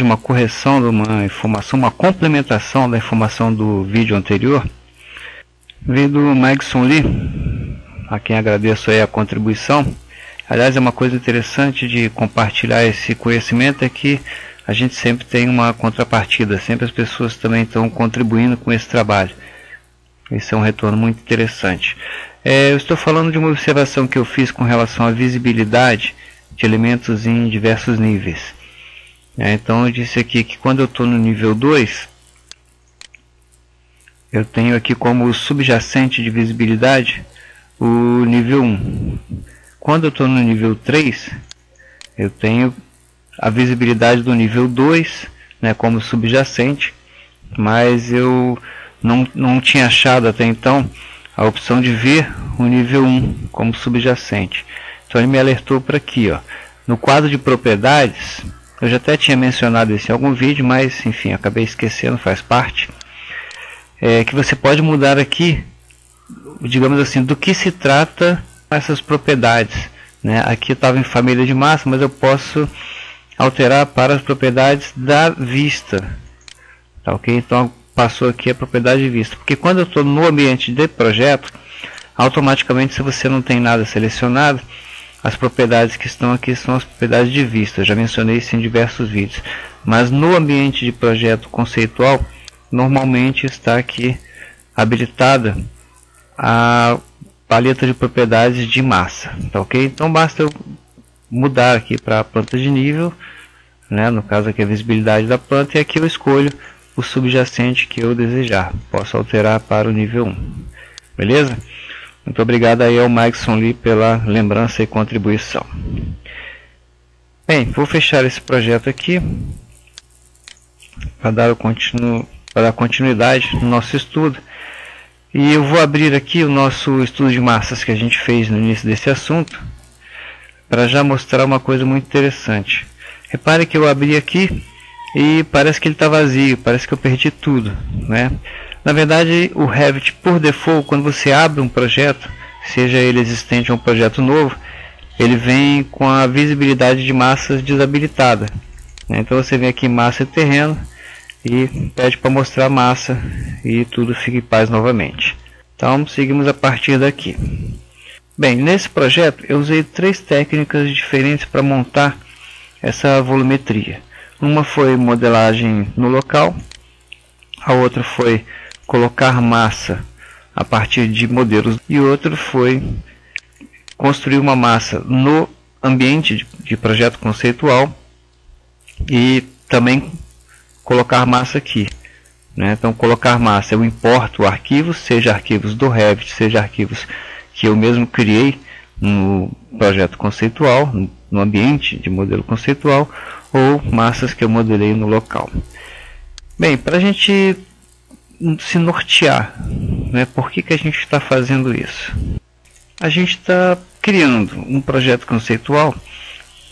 uma correção de uma informação, uma complementação da informação do vídeo anterior, veio do Magson Lee, a quem agradeço aí a contribuição. Aliás, é uma coisa interessante de compartilhar esse conhecimento, é que a gente sempre tem uma contrapartida, sempre as pessoas também estão contribuindo com esse trabalho. Esse é um retorno muito interessante. Eu estou falando de uma observação que eu fiz com relação à visibilidade de elementos em diversos níveis. Então eu disse aqui que quando eu estou no nível 2, eu tenho aqui como subjacente de visibilidade o nível 1. Quando eu estou no nível 3, eu tenho a visibilidade do nível 2, né, como subjacente, mas eu não tinha achado até então a opção de ver o nível 1 como subjacente. Então ele me alertou para aqui, ó, no quadro de propriedades. Eu já até tinha mencionado isso em algum vídeo, mas enfim, acabei esquecendo, faz parte. Que você pode mudar aqui, digamos assim, do que se trata essas propriedades, né? Aqui estava em família de massa, mas eu posso alterar para as propriedades da vista, tá ok? Então passou aqui a propriedade de vista, porque quando eu estou no ambiente de projeto, automaticamente, se você não tem nada selecionado, as propriedades que estão aqui são as propriedades de vista. Eu já mencionei isso em diversos vídeos, mas no ambiente de projeto conceitual, normalmente está aqui habilitada a paleta de propriedades de massa, tá ok? Então basta eu mudar aqui para a planta de nível, né? No caso aqui a visibilidade da planta, e aqui eu escolho o subjacente que eu desejar. Posso alterar para o nível 1, beleza? Muito obrigado aí ao Magson Lee pela lembrança e contribuição. Bem, vou fechar esse projeto aqui para dar continuidade no nosso estudo. E eu vou abrir aqui o nosso estudo de massas que a gente fez no início desse assunto, para já mostrar uma coisa muito interessante. Repare que eu abri aqui e parece que ele está vazio, parece que eu perdi tudo, né? Na verdade, o Revit, por default, quando você abre um projeto, seja ele existente ou um projeto novo, ele vem com a visibilidade de massas desabilitada, né? Então você vem aqui em massa e terreno e pede para mostrar a massa e tudo fica em paz novamente. Então seguimos a partir daqui. Bem, nesse projeto eu usei 3 técnicas diferentes para montar essa volumetria. Uma foi modelagem no local, a outra foi colocar massa a partir de modelos, e outro foi construir uma massa no ambiente de projeto conceitual e também colocar massa aqui, né? Então colocar massa, eu importo arquivos, seja arquivos do Revit, seja arquivos que eu mesmo criei no projeto conceitual, no ambiente de modelo conceitual, ou massas que eu modelei no local. Bem, para a gente se nortear, né, por que a gente está fazendo isso? A gente está criando um projeto conceitual,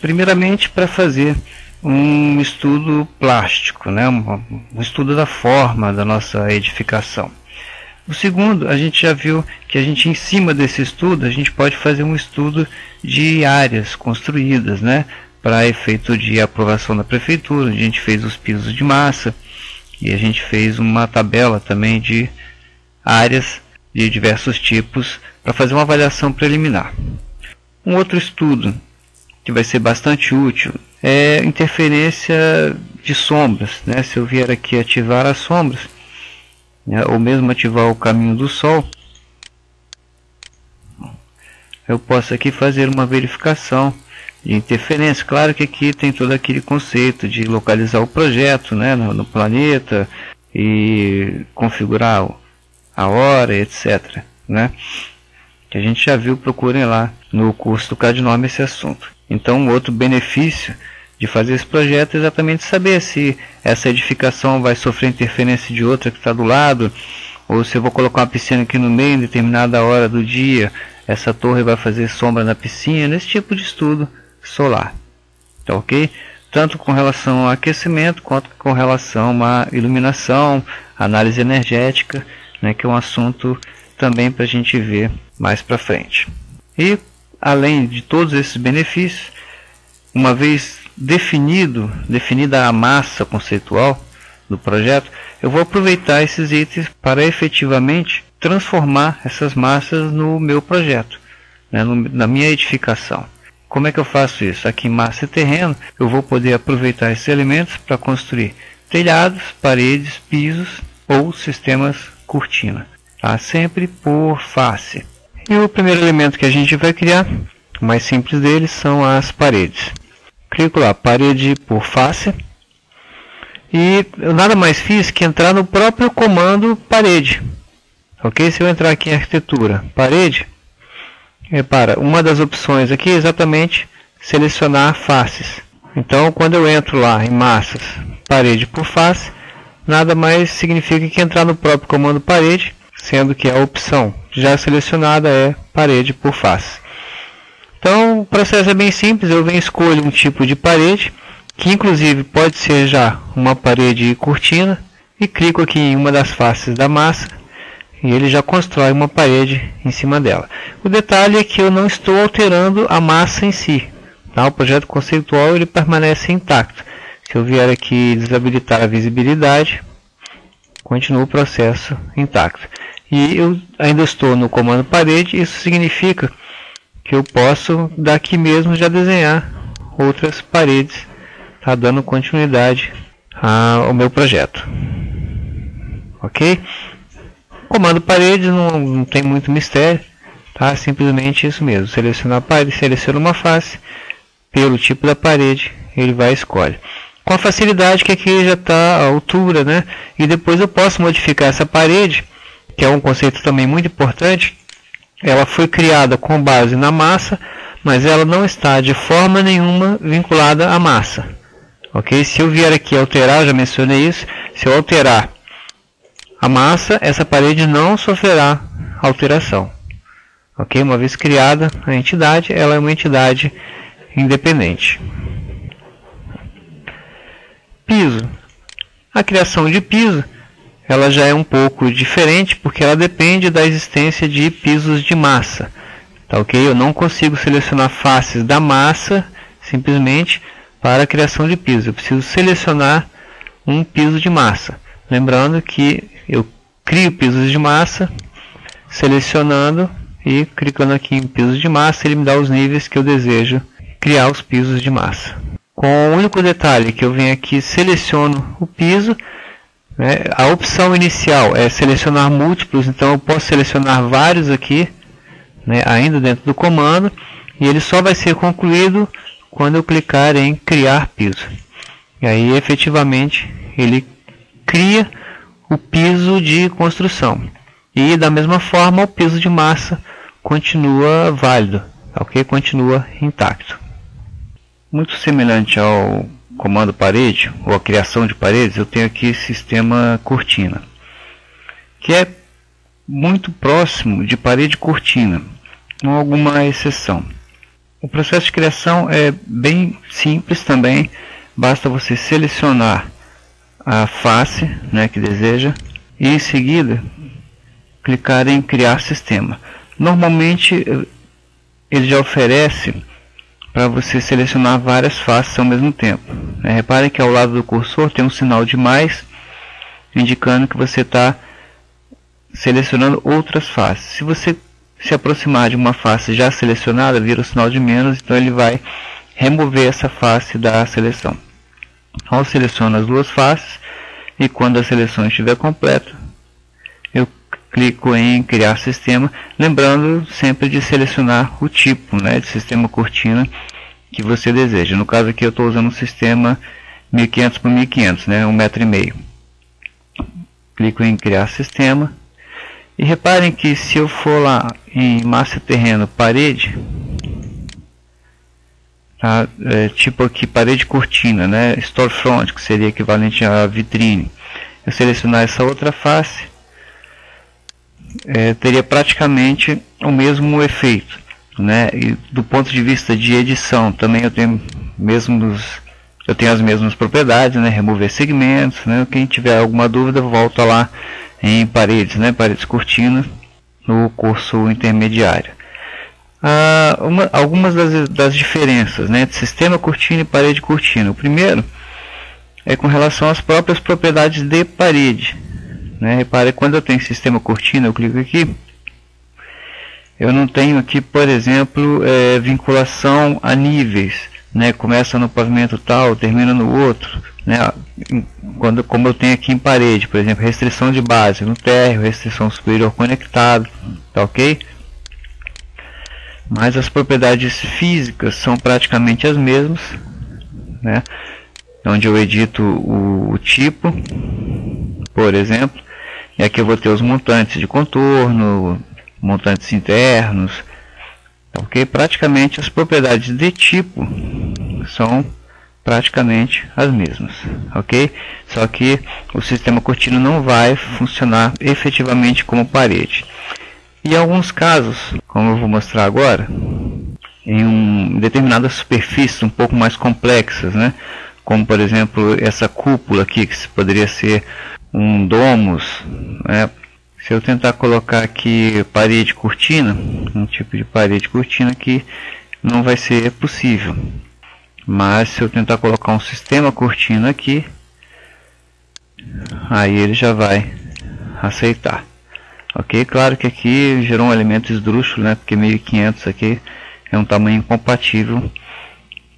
primeiramente para fazer um estudo plástico, né, um estudo da forma da nossa edificação. O segundo, a gente já viu que a gente, em cima desse estudo, a gente pode fazer um estudo de áreas construídas, né, para efeito de aprovação da prefeitura. A gente fez os pisos de massa e a gente fez uma tabela também de áreas de diversos tipos para fazer uma avaliação preliminar. Um outro estudo que vai ser bastante útil é interferência de sombras, né? Se eu vier aqui ativar as sombras, né, ou mesmo ativar o caminho do sol, eu posso aqui fazer uma verificação de interferência. Claro que aqui tem todo aquele conceito de localizar o projeto, né, no planeta e configurar a hora, etc., né, que a gente já viu. Procurem lá no curso do CAD-NORM esse assunto. Então, outro benefício de fazer esse projeto é exatamente saber se essa edificação vai sofrer interferência de outra que está do lado, ou se eu vou colocar uma piscina aqui no meio em determinada hora do dia, essa torre vai fazer sombra na piscina, esse tipo de estudo solar, tá ok? Tanto com relação ao aquecimento quanto com relação à iluminação, análise energética, né, que é um assunto também para a gente ver mais para frente. E além de todos esses benefícios, uma vez definida a massa conceitual do projeto, eu vou aproveitar esses itens para efetivamente transformar essas massas no meu projeto, né, na minha edificação. Como é que eu faço isso? Aqui em massa e terreno, eu vou poder aproveitar esses elementos para construir telhados, paredes, pisos ou sistemas cortina, tá? Sempre por face. E o primeiro elemento que a gente vai criar, o mais simples deles, são as paredes. Clico lá, parede por face, e eu nada mais fiz que entrar no próprio comando parede. Ok? Se eu entrar aqui em arquitetura, parede, repara, uma das opções aqui é exatamente selecionar faces. Então, quando eu entro lá em massas, parede por face, nada mais significa que entrar no próprio comando parede, sendo que a opção já selecionada é parede por face. Então, o processo é bem simples, eu venho escolho um tipo de parede, que inclusive pode ser já uma parede cortina, e clico aqui em uma das faces da massa, e ele já constrói uma parede em cima dela. O detalhe é que eu não estou alterando a massa em si, tá? O projeto conceitual ele permanece intacto. Se eu vier aqui desabilitar a visibilidade, continua o processo intacto. E eu ainda estou no comando parede, isso significa que eu posso daqui mesmo já desenhar outras paredes, tá? Dando continuidade ao meu projeto. Ok? Comando parede não tem muito mistério, tá? Simplesmente isso mesmo, selecionar a parede, seleciona uma face, pelo tipo da parede ele vai e escolhe. Com a facilidade que aqui já está a altura, né? E depois eu posso modificar essa parede, que é um conceito também muito importante. Ela foi criada com base na massa, mas ela não está de forma nenhuma vinculada à massa. Ok? Se eu vier aqui alterar, já mencionei isso, se eu alterar a massa, essa parede não sofrerá alteração. Ok? Uma vez criada a entidade, ela é uma entidade independente. Piso. A criação de piso ela já é um pouco diferente, porque ela depende da existência de pisos de massa. Tá, ok? Eu não consigo selecionar faces da massa simplesmente para a criação de piso. Eu preciso selecionar um piso de massa. Lembrando que eu crio pisos de massa, selecionando e clicando aqui em pisos de massa, ele me dá os níveis que eu desejo criar os pisos de massa. Com o único detalhe que eu venho aqui, seleciono o piso, né? A opção inicial é selecionar múltiplos, então eu posso selecionar vários aqui, né? Ainda dentro do comando, e ele só vai ser concluído quando eu clicar em criar piso. E aí efetivamente ele cria o piso de construção. E da mesma forma o piso de massa continua válido, ok? Continua intacto. Muito semelhante ao comando parede, ou a criação de paredes, eu tenho aqui sistema cortina, que é muito próximo de parede cortina, com alguma exceção. O processo de criação é bem simples também, basta você selecionar a face, né, que deseja, e em seguida clicar em criar sistema. Normalmente ele já oferece para você selecionar várias faces ao mesmo tempo. Repare que ao lado do cursor tem um sinal de mais, indicando que você está selecionando outras faces. Se você se aproximar de uma face já selecionada, vira o sinal de menos, então ele vai remover essa face da seleção. Então eu seleciono as duas faces e quando a seleção estiver completa, eu clico em criar sistema, lembrando sempre de selecionar o tipo, né, de sistema cortina que você deseja. No caso aqui eu estou usando um sistema 1500 por 1500, né, 1,5 m. Clico em criar sistema e reparem que se eu for lá em massa terreno parede, tá, tipo aqui parede cortina, né, storefront, que seria equivalente a vitrine, eu selecionar essa outra face, teria praticamente o mesmo efeito, né? E do ponto de vista de edição também eu tenho as mesmas propriedades, né? Remover segmentos, né? Quem tiver alguma dúvida volta lá em paredes, né? Paredes cortinas no curso intermediário. algumas das diferenças, né, de sistema cortina e parede cortina. O primeiro é com relação às próprias propriedades de parede, né? Repare, quando eu tenho sistema cortina, eu clico aqui, eu não tenho aqui, por exemplo, vinculação a níveis, né? Começa no pavimento tal, termina no outro, né? Como eu tenho aqui em parede, por exemplo, restrição de base no térreo, restrição superior conectado, tá ok? Mas as propriedades físicas são praticamente as mesmas, né? Onde eu edito o tipo, por exemplo, e aqui eu vou ter os montantes de contorno, montantes internos, ok? Praticamente as propriedades de tipo são praticamente as mesmas, ok? Só que o sistema cortina não vai funcionar efetivamente como parede. E em alguns casos, como eu vou mostrar agora, em determinadas superfícies um pouco mais complexas, né? Como por exemplo essa cúpula aqui, que poderia ser um domus, né? Se eu tentar colocar aqui parede cortina, um tipo de parede cortina aqui, não vai ser possível. Mas se eu tentar colocar um sistema cortina aqui, aí ele já vai aceitar. Ok? Claro que aqui gerou um elemento esdrúxulo, né? Porque 1500 aqui é um tamanho incompatível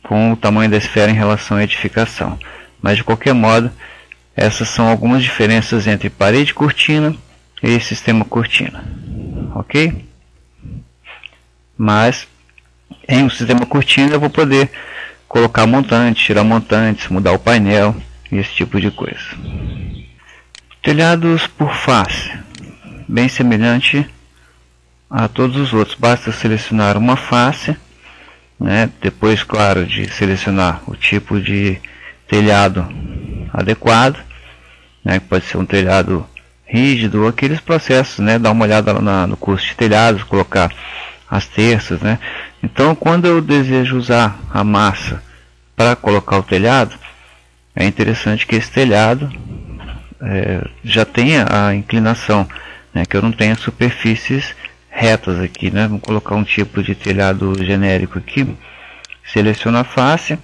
com o tamanho da esfera em relação à edificação. Mas de qualquer modo, essas são algumas diferenças entre parede cortina e sistema cortina. Ok? Mas em um sistema cortina eu vou poder colocar montantes, tirar montantes, mudar o painel e esse tipo de coisa. Telhados por face, bem semelhante a todos os outros. Basta selecionar uma face, né? Depois, claro, de selecionar o tipo de telhado adequado, né? Pode ser um telhado rígido ou aqueles processos, né? Dar uma olhada no curso de telhados, colocar as terças, né? Então, quando eu desejo usar a massa para colocar o telhado, é interessante que esse telhado já tenha a inclinação, né? Que eu não tenha superfícies retas aqui, né? Vamos colocar um tipo de telhado genérico aqui, seleciono a face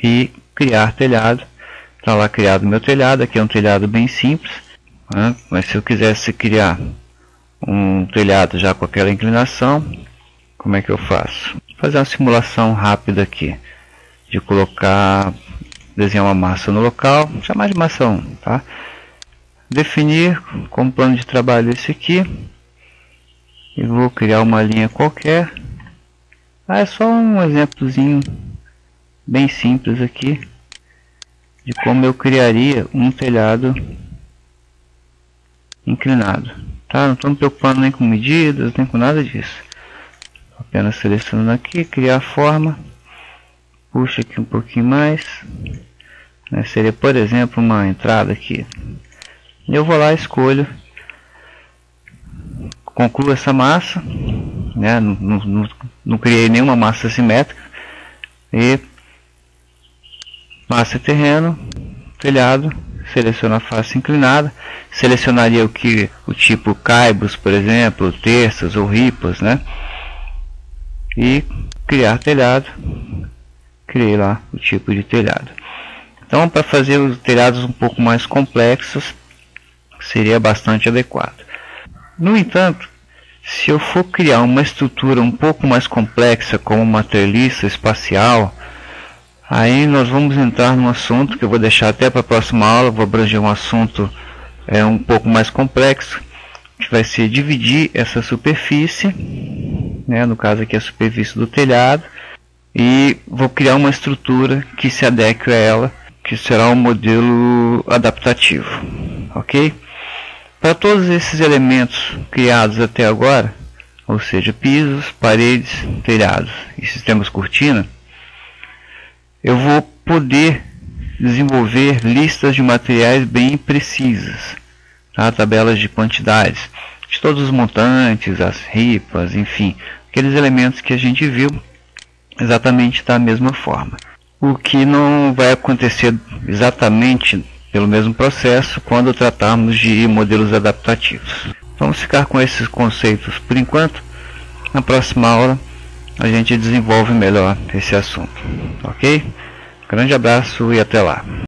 e criar telhado. Está lá criado meu telhado. Aqui é um telhado bem simples, né? Mas se eu quisesse criar um telhado já com aquela inclinação, como é que eu faço? Vou fazer uma simulação rápida aqui de desenhar uma massa no local, chamar de massa 1, tá? Definir como plano de trabalho esse aqui. E vou criar uma linha qualquer. É só um exemplozinho bem simples aqui de como eu criaria um telhado inclinado, tá? Não estou me preocupando nem com medidas, nem com nada disso. Apenas selecionando aqui, criar a forma, puxa aqui um pouquinho mais, né? Seria, por exemplo, uma entrada aqui. Eu vou lá, escolho, concluo essa massa, né? Não criei nenhuma massa simétrica. E massa terreno, telhado, seleciono a face inclinada, selecionaria o tipo caibros, por exemplo, terças ou ripas, né? E criar telhado, criei lá o tipo de telhado. Então, para fazer os telhados um pouco mais complexos, seria bastante adequado. No entanto, se eu for criar uma estrutura um pouco mais complexa, como uma treliça espacial, aí nós vamos entrar num assunto que eu vou deixar até para a próxima aula. Vou abranger um assunto um pouco mais complexo, que vai ser dividir essa superfície, né, no caso aqui a superfície do telhado, e vou criar uma estrutura que se adeque a ela, que será um modelo adaptativo, ok? Para todos esses elementos criados até agora, ou seja, pisos, paredes, telhados e sistemas cortina, eu vou poder desenvolver listas de materiais bem precisas, tá? Tabelas de quantidades de todos os montantes, as ripas, enfim, aqueles elementos que a gente viu exatamente da mesma forma. O que não vai acontecer exatamente pelo mesmo processo quando tratarmos de modelos adaptativos. Vamos ficar com esses conceitos por enquanto. na próxima aula a gente desenvolve melhor esse assunto, ok? Grande abraço e até lá.